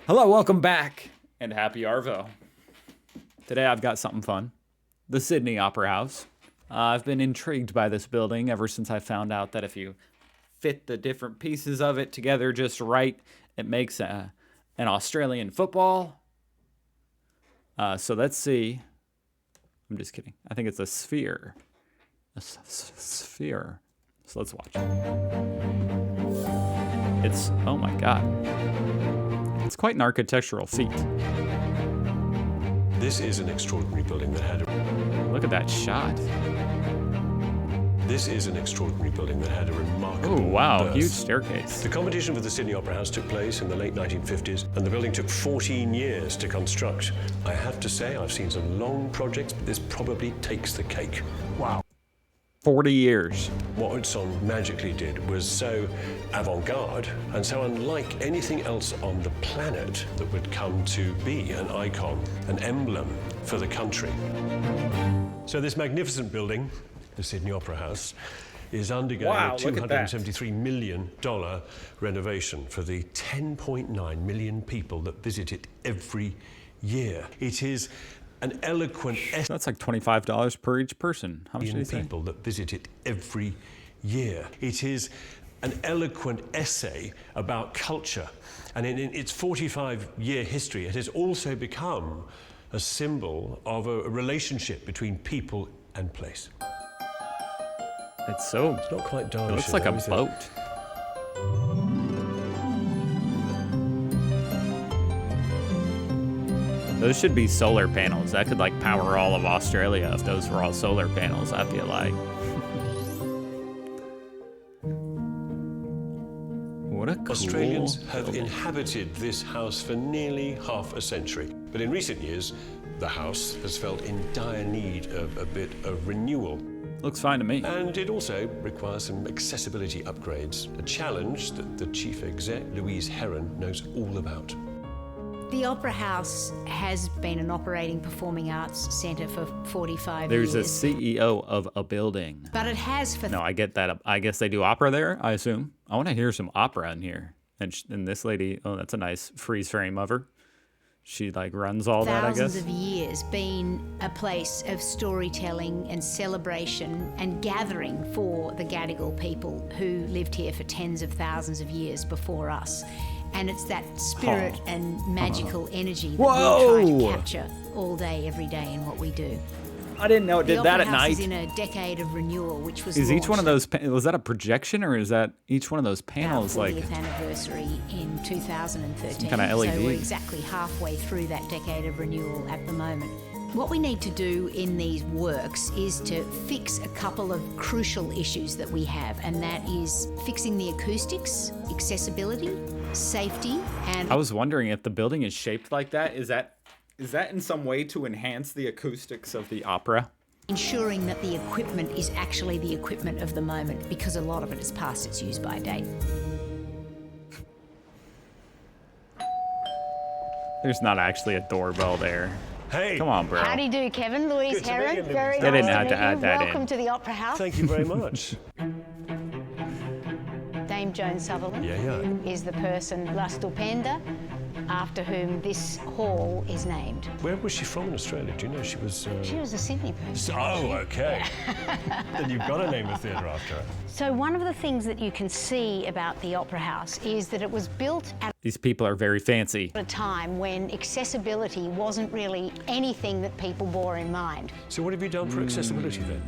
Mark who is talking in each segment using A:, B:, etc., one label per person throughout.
A: Hello, welcome back, and happy Arvo. Today I've got something fun. The Sydney Opera House. I've been intrigued by this building ever since I found out that if you fit the different pieces of it together just right, it makes an Australian football. So let's see. I'm just kidding. I think it's a sphere. A sphere. So let's watch. It's, oh my God. It's quite an architectural feat.
B: This is an extraordinary building that had a...
A: Look at that shot.
B: This is an extraordinary building that had a remarkable
A: Oh, wow,
B: birth.
A: huge staircase.
B: The competition for the Sydney Opera House took place in the late 1950s, and the building took 14 years to construct. I have to say, I've seen some long projects, but this probably takes the cake.
A: Wow. 40 years.
B: What Hudson magically did was so avant-garde and so unlike anything else on the planet that would come to be an icon, an emblem for the country. So this magnificent building, the Sydney Opera House, is undergoing a $273 million renovation for the 10.9 million people that visit it every year. It is an eloquent
A: That's like $25 per each person. How much do you say?
B: people that visit it every year. It is an eloquent essay about culture, and in its 45-year history, it has also become a symbol of a relationship between people and place.
A: It's so...
B: It's not quite dark.
A: It looks like a boat. Those should be solar panels. That could like power all of Australia if those were all solar panels, I feel like. What a cool
B: Australians have
A: building.
B: inhabited this house for nearly half a century. But in recent years, the house has felt in dire need of a bit of renewal.
A: Looks fine to me.
B: And it also requires some accessibility upgrades, a challenge that the chief exec, Louise Heron, knows all about.
C: The Opera House has been an operating performing arts centre for 45
A: There's
C: years.
A: a CEO of a building.
C: But it has for...
A: No, I get that. I guess they do opera there, I assume. I want to hear some opera in here. And this lady, oh, that's a nice freeze frame of her. She like runs all that, I guess.
C: thousands of years been a place of storytelling and celebration and gathering for the Gadigal people who lived here for tens of thousands of years before us. And it's that spirit and magical energy that
A: Whoa!
C: we try to capture all day, every day in what we do.
A: I didn't know it did that at
C: The Opera House
A: night.
C: is in a decade of renewal, which was
A: Is each one of
C: launched
A: those, was that a projection or is that each one of those
C: our
A: panels like,
C: 40th anniversary in 2013.
A: Some kind of LED.
C: So we're exactly halfway through that decade of renewal at the moment. What we need to do in these works is to fix a couple of crucial issues that we have, and that is fixing the acoustics, accessibility, safety, and...
A: I was wondering if the building is shaped like that. Is that in some way to enhance the acoustics of the opera?
C: ensuring that the equipment is actually the equipment of the moment, because a lot of it is past its use-by date.
A: There's not actually a doorbell there.
B: Hey!
A: Come on, bro.
C: How do you do, Kevin? Louise
B: Good to meet
C: Heron.
B: you, Louise.
C: Very
A: They
C: nice
A: didn't have
C: to
A: to
C: meet
A: add
C: you.
A: that
C: Welcome
A: in.
C: to the Opera House.
B: Thank you very much.
C: Dame Joan Sutherland
B: Yeah.
C: is the person, La Stupenda, after whom this hall is named.
B: Where was she from in Australia? Do you know? She was...
C: She was a Sydney person.
B: Oh, okay. Then you've got to name a theatre after her.
C: So one of the things that you can see about the Opera House is that it was built at
A: These people are very fancy.
C: a time when accessibility wasn't really anything that people bore in mind.
B: So what have you done for accessibility then?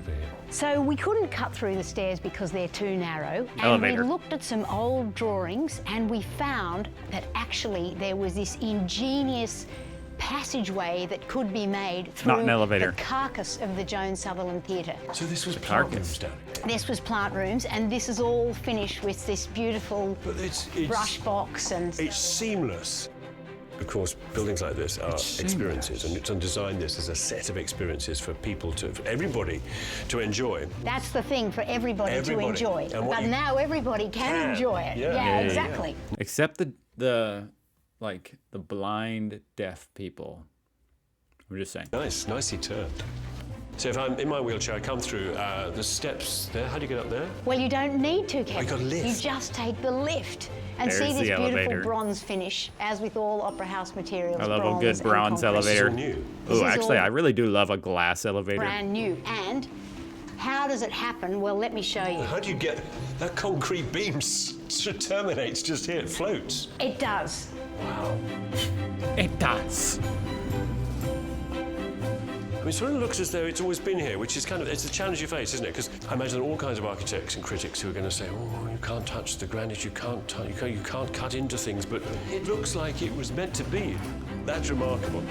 C: So we couldn't cut through the stairs because they're too narrow. And
A: Elevator.
C: we looked at some old drawings and we found that actually there was this ingenious passageway that could be made through
A: Not an elevator.
C: the carcass of the Joan Sutherland Theatre.
B: So this was
A: carcass.
B: plant rooms down here.
C: This was plant rooms, and this is all finished with this beautiful
B: But it's
C: brush box and...
B: It's seamless. Of course, buildings like this are experiences, and it's designed this as a set of experiences for people to, for everybody to enjoy.
C: That's the thing, for everybody to
B: Everybody.
C: enjoy.
B: And what
C: But
B: you
C: now everybody can enjoy it.
B: Yeah.
C: Exactly.
A: Except the blind deaf people. I'm just saying.
B: Nice, nicely turned. So if I'm in my wheelchair, I come through the steps there. How do you get up there?
C: Well, you don't need to, Kevin.
B: you got a lift.
C: You just take the lift. And
A: There's
C: see
A: the
C: this beautiful
A: elevator.
C: bronze finish, as with all Opera House materials.
A: I love a good
C: and
A: bronze
C: concrete.
A: elevator.
B: This is all new.
C: This
A: Oh,
C: is
A: actually,
C: all
A: I really do love a glass elevator.
C: Brand new. And how does it happen? Well, let me show you.
B: How do you get that concrete beam terminates just here? It floats.
C: It does.
B: Wow.
A: It does.
B: I mean, it sort of looks as though it's always been here, which is it's a challenge you face, isn't it? Because I imagine all kinds of architects and critics who are going to say, oh, you can't touch the granite, you can't cut into things, but it looks like it was meant to be. That's remarkable.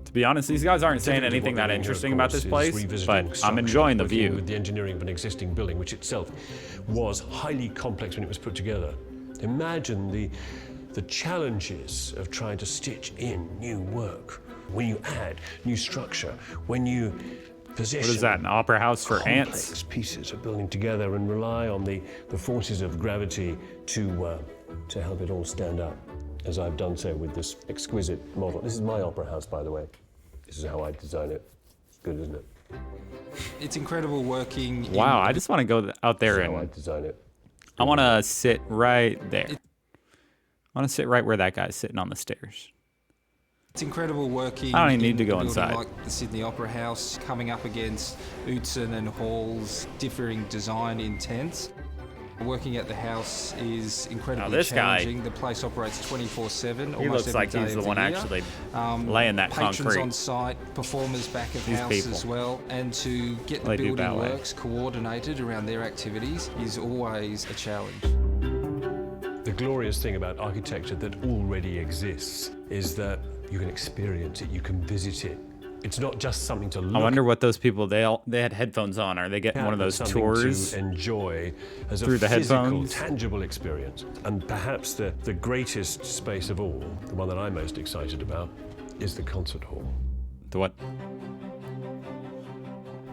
A: To be honest, these guys aren't saying
B: Typically
A: anything
B: what
A: that
B: we're doing here,
A: interesting
B: of
A: about
B: course,
A: this
B: is
A: place,
B: revisiting
A: but I'm
B: structure,
A: enjoying the
B: working
A: view.
B: with the engineering of an existing building, which itself was highly complex when it was put together. Imagine the challenges of trying to stitch in new work. When you add new structure, when you position...
A: What is that, an opera house for
B: complex
A: ants?
B: pieces of building together and rely on the forces of gravity to help it all stand up, as I've done so with this exquisite model. This is my opera house, by the way. This is how I design it. It's good, isn't it?
D: It's incredible working.
A: Wow, I just want to go out there
B: This is how I
A: and
B: design it.
A: I want to sit right there. I want to sit right where that guy's sitting on the stairs.
D: It's incredible working.
A: I don't even need to
D: in
A: go
D: a building
A: inside.
D: Like the Sydney Opera House, coming up against Utzon and Hall's differing design intents. Working at the house is incredibly
A: Now this guy,
D: challenging. The place operates 24/7.
A: He looks like he's the one actually laying that
D: Patrons
A: concrete.
D: on site, performers back of
A: These
D: house
A: people.
D: as well, and to get the
A: They do
D: building
A: ballet.
D: works coordinated around their activities is always a challenge.
B: The glorious thing about architecture that already exists is that you can experience it, you can visit it. It's not just something to look
A: I wonder what those people, they had headphones on. Are they getting
B: at,
A: one of
B: but
A: those
B: something
A: tours?
B: to enjoy as
A: through
B: a
A: the
B: physical,
A: headphones?
B: tangible experience. And perhaps the greatest space of all, the one that I'm most excited about, is the concert hall.
A: The what?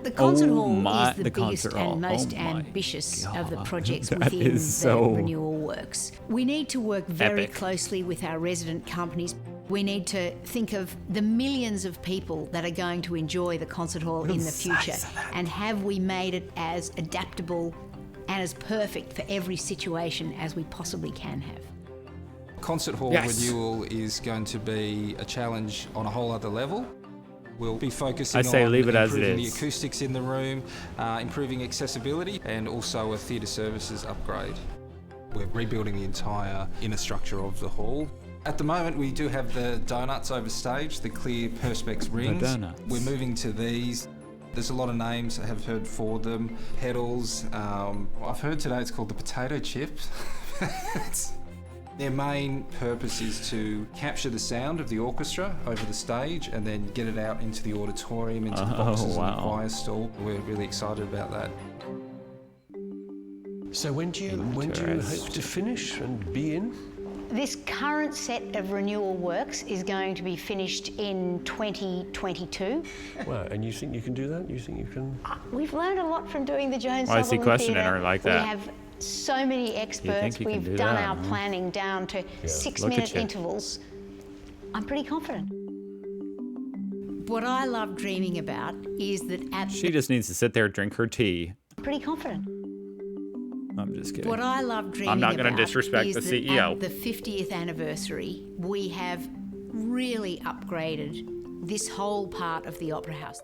C: The concert
A: Oh
C: hall
A: my-
C: is the
A: the
C: biggest
A: concert hall.
C: and most
A: Oh my
C: ambitious of the
A: God.
C: projects
A: That
C: within
A: is so
C: the renewal works. We need to work very
A: epic.
C: closely with our resident companies. We need to think of the millions of people that are going to enjoy the concert hall in the future, and have we made it as adaptable and as perfect for every situation as we possibly can have.
D: Concert hall
A: Yes.
D: renewal is going to be a challenge on a whole other level. We'll be focusing
A: I say
D: on
A: leave it as it
D: improving the
A: is.
D: acoustics in the room, improving accessibility, and also a theatre services upgrade. We're rebuilding the entire inner structure of the hall. At the moment, we do have the donuts over stage, the clear Perspex rings.
A: donuts.
D: We're moving to these. There's a lot of names I have heard for them. Pedals. I've heard today it's called the potato chips. Their main purpose is to capture the sound of the orchestra over the stage and then get it out into the auditorium, into the boxes and
A: wow.
D: the choir stall. We're really excited about that.
B: So when do you hope to finish and be in?
C: This current set of renewal works is going to be finished in 2022.
B: Wow, and you think you can do that? You think you can?
C: We've learned a lot from doing the Joan
A: Why is he
C: Sutherland
A: questioning
C: Theatre.
A: her like that?
C: We have so many experts.
A: you can do
C: We've done
A: that,
C: our
A: huh?
C: planning down to
A: Look at
C: 6-minute
A: you.
C: intervals. I'm pretty confident. What I love dreaming about is that at
A: She just needs to sit there, drink her tea.
C: pretty confident.
A: I'm just kidding.
C: What I love dreaming
A: I'm not gonna
C: about
A: disrespect
C: is
A: the
C: that
A: CEO.
C: At the 50th anniversary, we have really upgraded this whole part of the Opera House.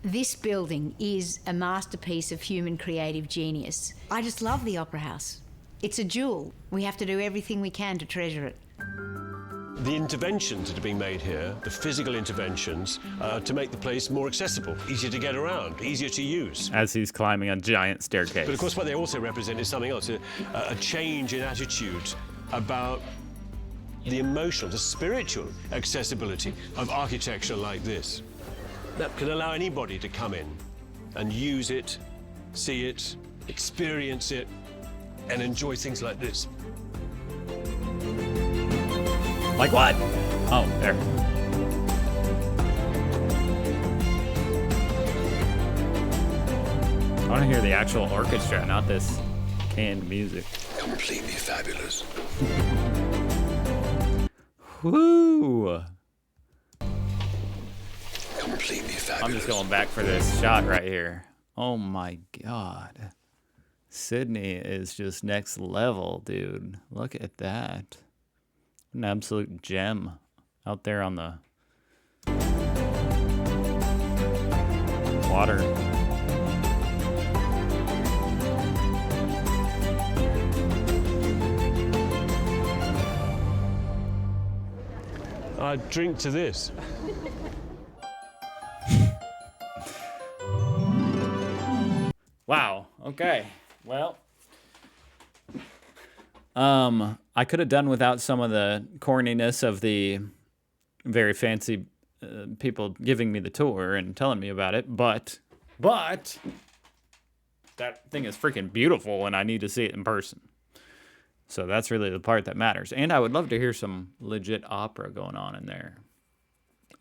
C: This building is a masterpiece of human creative genius. I just love the Opera House. It's a jewel. We have to do everything we can to treasure it.
B: The interventions that are being made here, the physical interventions, to make the place more accessible, easier to get around, easier to use.
A: As he's climbing a giant staircase.
B: But of course, what they also represent is something else, a change in attitude about the emotional, the spiritual accessibility of architecture like this. That can allow anybody to come in and use it, see it, experience it, and enjoy things like this.
A: Like what? Oh, there. I want to hear the actual orchestra, not this canned music.
B: Completely fabulous.
A: Woo!
B: completely fabulous.
A: I'm just going back for this shot right here. Oh my God. Sydney is just next level, dude. Look at that. An absolute gem out there on the water.
B: I'd drink to this.
A: Wow. Okay. Well, I could have done without some of the corniness of the very fancy people giving me the tour and telling me about it, but that thing is freaking beautiful and I need to see it in person. So that's really the part that matters. And I would love to hear some legit opera going on in there.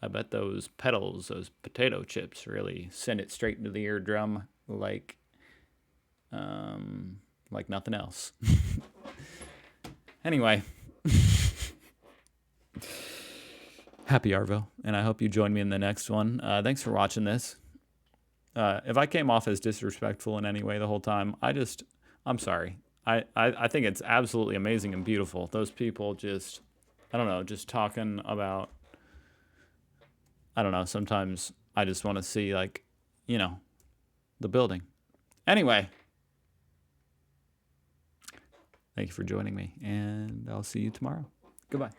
A: I bet those pedals, those potato chips really send it straight into the eardrum like nothing else. Anyway, happy Arvo, and I hope you join me in the next one. Thanks for watching this. If I came off as disrespectful in any way the whole time, I'm sorry. I think it's absolutely amazing and beautiful. Those people just, I don't know, just talking about, I don't know, sometimes I just want to see, like, you know, the building. Anyway, thank you for joining me, and I'll see you tomorrow. Goodbye.